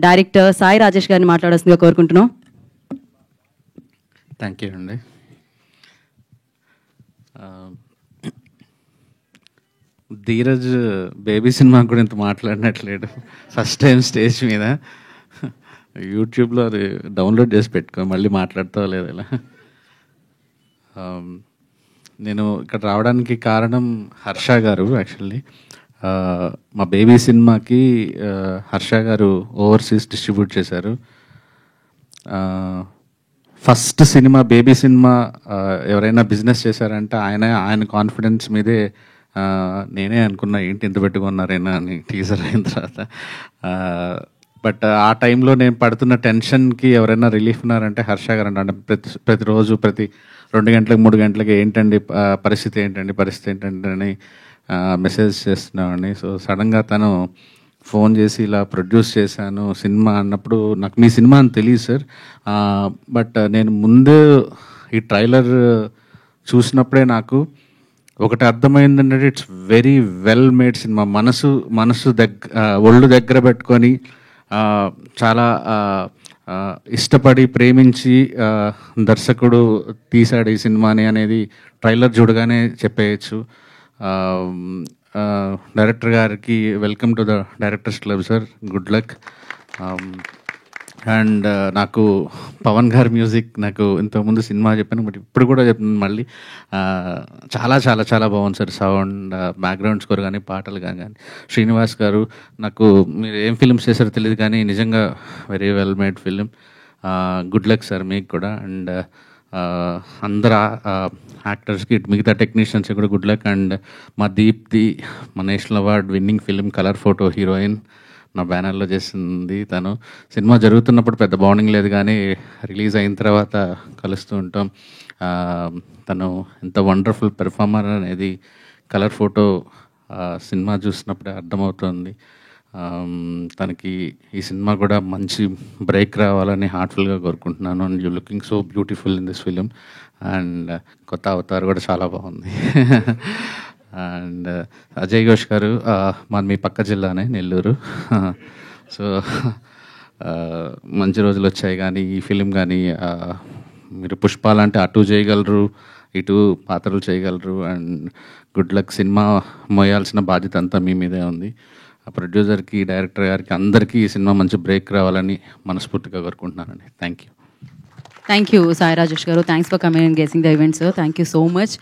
Director Sai Rajesh గారిని మాట్లాడాల్సిందిగా కోరుకుంటున్నాం. థ్యాంక్ యూ అండి. ధీరజ్ బేబీ సినిమా కూడా ఇంత మాట్లాడినట్లేడు. ఫస్ట్ టైం స్టేజ్ మీద యూట్యూబ్లో అది డౌన్లోడ్ చేసి పెట్టుకో, మళ్ళీ మాట్లాడుతావో లేదు ఇలా. నేను ఇక్కడ రావడానికి కారణం హర్ష గారు. యాక్చువల్లీ మా బేబీ సినిమాకి హర్ష గారు ఓవర్సీస్ డిస్ట్రిబ్యూట్ చేశారు. ఫస్ట్ సినిమా బేబీ సినిమా ఎవరైనా బిజినెస్ చేశారంటే ఆయన కాన్ఫిడెన్స్ మీదే నేనే అనుకున్నా ఏంటి ఇంత పెట్టుకున్నారైనా అని టీజర్ అయిన తర్వాత. బట్ ఆ టైంలో నేను పడుతున్న టెన్షన్కి ఎవరైనా రిలీఫ్ ఉన్నారంటే హర్ష గారు అంటే ప్రతిరోజు ప్రతి 2 గంటలకు 3 గంటలకి ఏంటండి పరిస్థితి ఏంటండి అని మెసేజ్ చేస్తున్నామండి. సో సడన్గా తను ఫోన్ చేసి ఇలా ప్రొడ్యూస్ చేశాను సినిమా అన్నప్పుడు నాకు మీ సినిమా అని తెలియదు సార్. బట్ నేను ముందు ఈ ట్రైలర్ చూసినప్పుడే నాకు ఒకటి అర్థమైందంటే it's very well made cinema. మనసు ఒళ్ళు దగ్గర పెట్టుకొని చాలా ఇష్టపడి ప్రేమించి దర్శకుడు తీశాడు ఈ సినిమాని అనేది ట్రైలర్ చూడగానే చెప్పేయచ్చు. డైరెక్టర్ గారికి welcome to the directors club sir, good luck. And నాకు పవన్ గారి మ్యూజిక్ నాకు ఇంతకుముందు సినిమా చెప్పాను, బట్ ఇప్పుడు కూడా చెప్తున్నాను మళ్ళీ, చాలా చాలా చాలా బాగుంది సార్. సౌండ్, బ్యాక్గ్రౌండ్ స్కోర్ కానీ, పాటలు కానీ. శ్రీనివాస్ గారు, నాకు మీరు ఏం ఫిల్మ్స్ చేశారో తెలియదు కానీ నిజంగా very well made film. Good luck sir మీకు కూడా. అండ్ అందరు యాక్టర్స్కి, మిగతా టెక్నీషియన్స్కి కూడా గుడ్ లక్. అండ్ మా దీప్తి, మా national award winning film colour photo heroine, నా బ్యానర్లో చేసింది తను. సినిమా జరుగుతున్నప్పుడు పెద్ద బాండింగ్ లేదు కానీ రిలీజ్ అయిన తర్వాత కలుస్తూ ఉంటాం. తను ఎంత వండర్ఫుల్ పెర్ఫార్మర్ అనేది కలర్ ఫోటో సినిమా చూసినప్పుడే అర్థమవుతుంది. తనకి ఈ సినిమా కూడా మంచి బ్రేక్ రావాలని హార్ట్ఫుల్గా కోరుకుంటున్నాను. And you looking so beautiful in this film. And కొత్త అవతార్ కూడా చాలా బాగుంది. అండ్ అజయ్ ఘోష్ గారు, మాది మీ పక్క జిల్లానే, నెల్లూరు. సో మంచి రోజులు వచ్చాయి కానీ ఈ ఫిలిం కానీ మీరు పుష్పాలంటే అటు చేయగలరు, ఇటు పాత్రలు చేయగలరు. And good luck. సినిమా మోయాల్సిన బాధ్యత అంతా మీ మీదే ఉంది. ఆ ప్రొడ్యూసర్కి, డైరెక్టర్ గారికి, అందరికీ ఈ సినిమా మంచి బ్రేక్ రావాలని మనస్ఫూర్తిగా కోరుకుంటున్నానండి. Thank you. Thank you Sai Rajesh గారు. Thanks for coming and gracing the event sir. Thank you so much.